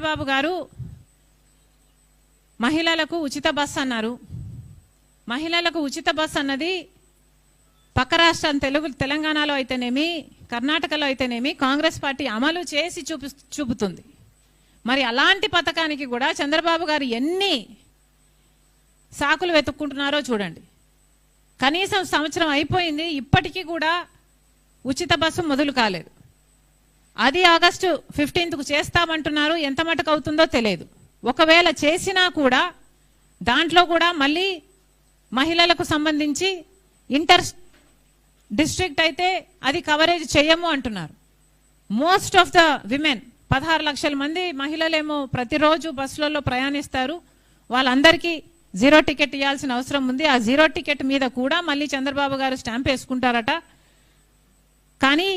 చంద్రబాబు గారు మహిళలకు ఉచిత బస్సు అన్నారు. మహిళలకు ఉచిత బస్సు అన్నది పక్క రాష్ట్రం తెలంగాణలో అయితేనేమి, కర్ణాటకలో అయితేనేమి కాంగ్రెస్ పార్టీ అమలు చేసి చూపుతుంది. మరి అలాంటి పథకానికి కూడా చంద్రబాబు గారు ఎన్ని సాకులు వెతుక్కుంటున్నారో చూడండి. కనీసం సంవత్సరం అయిపోయింది, ఇప్పటికీ కూడా ఉచిత బస్సు మొదలు కాలేదు. అది ఆగస్టు 15కు చేస్తామంటున్నారు. ఎంత మటుకు అవుతుందో తెలియదు. ఒకవేళ చేసినా కూడా దాంట్లో కూడా మళ్ళీ మహిళలకు సంబంధించి ఇంటర్ డిస్ట్రిక్ట్ అయితే అది కవరేజ్ చేయము అంటున్నారు. మోస్ట్ ఆఫ్ ద విమెన్ 16 లక్షల మంది మహిళలేమో ప్రతిరోజు బస్సులలో ప్రయాణిస్తారు. వాళ్ళందరికీ జీరో టికెట్ ఇవ్వాల్సిన అవసరం ఉంది. ఆ జీరో టికెట్ మీద కూడా మళ్ళీ చంద్రబాబు గారు స్టాంప్ వేసుకుంటారట. కానీ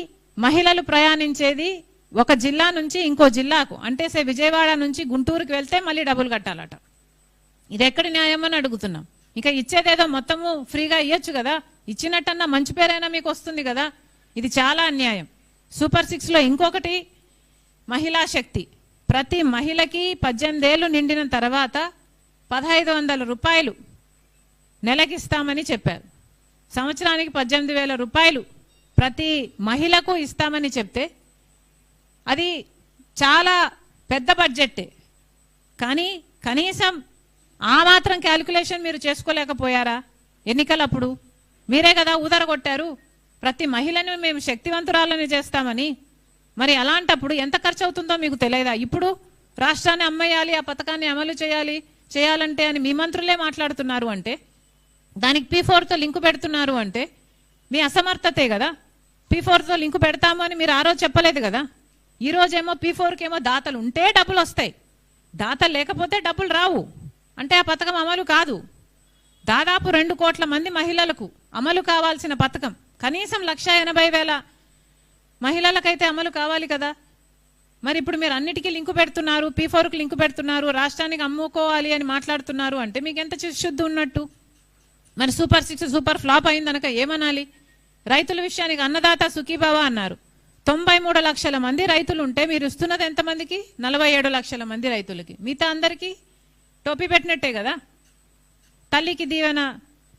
మహిళలు ప్రయాణించేది ఒక జిల్లా నుంచి ఇంకో జిల్లాకు, అంటే విజయవాడ నుంచి గుంటూరుకి వెళ్తే మళ్ళీ డబ్బులు కట్టాలట. ఇది ఎక్కడి న్యాయం అని అడుగుతున్నాం. ఇంకా ఇచ్చేదేదో మొత్తము ఫ్రీగా ఇవ్వచ్చు కదా, ఇచ్చినట్టన్నా మంచి పేరైనా మీకు వస్తుంది కదా. ఇది చాలా అన్యాయం. సూపర్ 6లో ఇంకొకటి మహిళా శక్తి. ప్రతి మహిళకి 18 ఏళ్ళు నిండిన తర్వాత 1500 రూపాయలు నెలకిస్తామని చెప్పారు. సంవత్సరానికి 18,000 రూపాయలు ప్రతి మహిళకు ఇస్తామని చెప్తే అది చాలా పెద్ద బడ్జెట్టే. కానీ కనీసం ఆ మాత్రం క్యాలిక్యులేషన్ మీరు చేసుకోలేకపోయారా? ఎన్నికలప్పుడు మీరే కదా ఊదరగొట్టారు, ప్రతి మహిళను మేము శక్తివంతురాలని చేస్తామని. మరి అలాంటప్పుడు ఎంత ఖర్చు అవుతుందో మీకు తెలియదా? ఇప్పుడు రాష్ట్రాన్ని అమ్మేయాలి, ఆ పథకాన్ని అమలు చేయాలంటే అని మీ మంత్రులే మాట్లాడుతున్నారు అంటే, దానికి P4తో లింకు పెడుతున్నారు అంటే మీ అసమర్థతే కదా. P4తో లింకు పెడతాము అని మీరు ఆ రోజు చెప్పలేదు కదా. ఈ రోజేమో P4కి ఏమో దాతలు ఉంటే డబ్బులు వస్తాయి, దాతలు లేకపోతే డబ్బులు రావు. అంటే ఆ పథకం అమలు కాదు. దాదాపు 2 కోట్ల మంది మహిళలకు అమలు కావాల్సిన పథకం కనీసం 1,80,000 మహిళలకైతే అమలు కావాలి కదా. మరి ఇప్పుడు మీరు అన్నిటికీ లింకు పెడుతున్నారు, P4కి లింకు పెడుతున్నారు, రాష్ట్రానికి అమ్ముకోవాలి అని మాట్లాడుతున్నారు అంటే మీకు ఎంత శుద్ధి ఉన్నట్టు? మరి సూపర్ 6 సూపర్ ఫ్లాప్ అయిందనక ఏమనాలి? రైతుల విషయానికి అన్నదాత సుఖీభావ అన్నారు. 93 లక్షల మంది రైతులు ఉంటే మీరు ఇస్తున్నది ఎంతమందికి? 47 లక్షల మంది రైతులకి. మిగతా అందరికీ టోపీ పెట్టినట్టే కదా. తల్లికి దీవెన,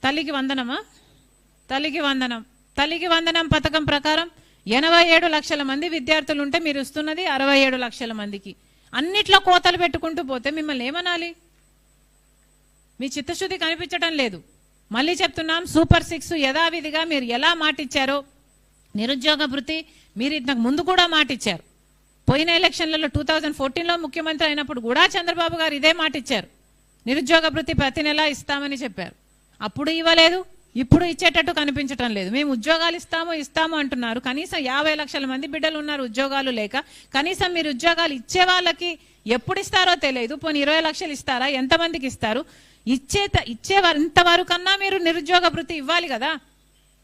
తల్లికి వందనమా? తల్లికి వందనం పథకం ప్రకారం 87 లక్షల మంది విద్యార్థులు ఉంటే మీరు ఇస్తున్నది 67 లక్షల మందికి. అన్నిట్లో కోతలు పెట్టుకుంటూ పోతే మిమ్మల్ని ఏమనాలి? మీ చిత్తశుద్ధి కనిపించడం లేదు. మళ్ళీ చెప్తున్నాం, సూపర్ 6 యథావిధిగా మీరు ఎలా మాటిచ్చారో, నిరుద్యోగ భృతి మీరు ఇంతకు ముందు కూడా మాటిచ్చారు. పోయిన ఎలక్షన్లలో 2014లో ముఖ్యమంత్రి అయినప్పుడు కూడా చంద్రబాబు గారు ఇదే మాటిచ్చారు. నిరుద్యోగ భృతి ప్రతి నెల ఇస్తామని చెప్పారు. అప్పుడు ఇవ్వలేదు, ఇప్పుడు ఇచ్చేటట్టు కనిపించటం లేదు. మేము ఉద్యోగాలు ఇస్తాము అంటున్నారు. కనీసం 50 లక్షల మంది బిడ్డలు ఉన్నారు ఉద్యోగాలు లేక. కనీసం మీరు ఉద్యోగాలు ఇచ్చే వాళ్ళకి ఎప్పుడు ఇస్తారో తెలియదు. పోనీ 20 లక్షలు ఇస్తారా? ఎంతమందికి ఇస్తారు? ఇంతవరకు కన్నా మీరు నిరుద్యోగ భృతి ఇవ్వాలి కదా.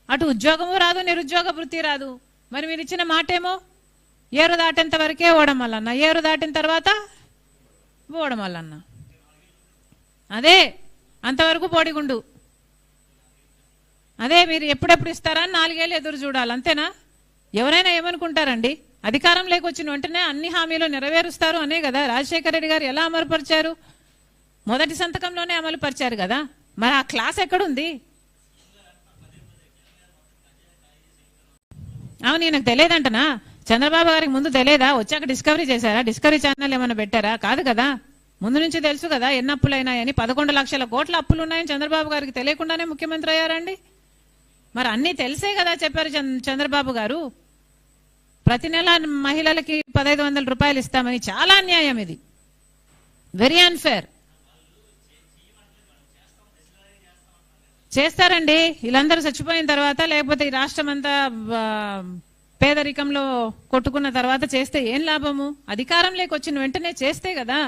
అటు ఉద్యోగము రాదు, నిరుద్యోగ భృతి రాదు. మరి మీరు ఇచ్చిన మాటేమో ఏరు దాటేంత వరకే ఓడమల్లన్న, ఏరు దాటిన తర్వాత ఓడమల్లన్న. అదే అంతవరకు పోడిగుండు. అదే మీరు ఎప్పుడెప్పుడు ఇస్తారని 4 ఏళ్ళు ఎదురు చూడాలి, అంతేనా? ఎవరైనా ఏమనుకుంటారండి? అధికారం లేకొచ్చిన వెంటనే అన్ని హామీలు నెరవేరుస్తారు అనే కదా రాజశేఖర రెడ్డి గారు ఎలా అమలుపరిచారు? మొదటి సంతకంలోనే అమలు పరిచారు కదా. మరి ఆ క్లాస్ ఎక్కడుంది? అవును, నాకు తెలియదంటనా? చంద్రబాబు గారికి ముందు తెలియదా? వచ్చాక డిస్కవరీ చేశారా? డిస్కవరీ ఛానల్ ఏమైనా పెట్టారా? కాదు కదా, ముందు నుంచి తెలుసు కదా ఎన్ని అప్పులు అయినాయని. 11 లక్షల కోట్ల అప్పులు ఉన్నాయని చంద్రబాబు గారికి తెలియకుండానే ముఖ్యమంత్రి అయ్యారండి. మరి అన్నీ తెలిసే కదా చెప్పారు చంద్రబాబు గారు. ప్రతి నెల మహిళలకి 1500 రూపాయలు ఇస్తామని. చాలా అన్యాయం ఇది, వెరీ అన్ఫేర్. చేస్తారండి వీళ్ళందరూ చచ్చిపోయిన తర్వాత, లేకపోతే ఈ రాష్ట్రం అంతా పేదరికంలో కొట్టుకున్న తర్వాత చేస్తే ఏం లాభము? అధికారం లేకొచ్చిన వెంటనే చేస్తే కదా.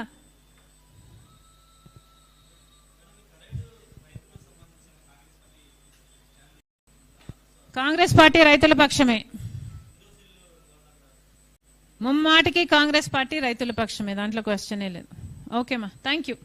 కాంగ్రెస్ పార్టీ రైతుల పక్షమే, ముమ్మాటికి కాంగ్రెస్ పార్టీ రైతుల పక్షమే, దాంట్లో క్వశ్చనే లేదు. ఓకేమా, థ్యాంక్ యూ.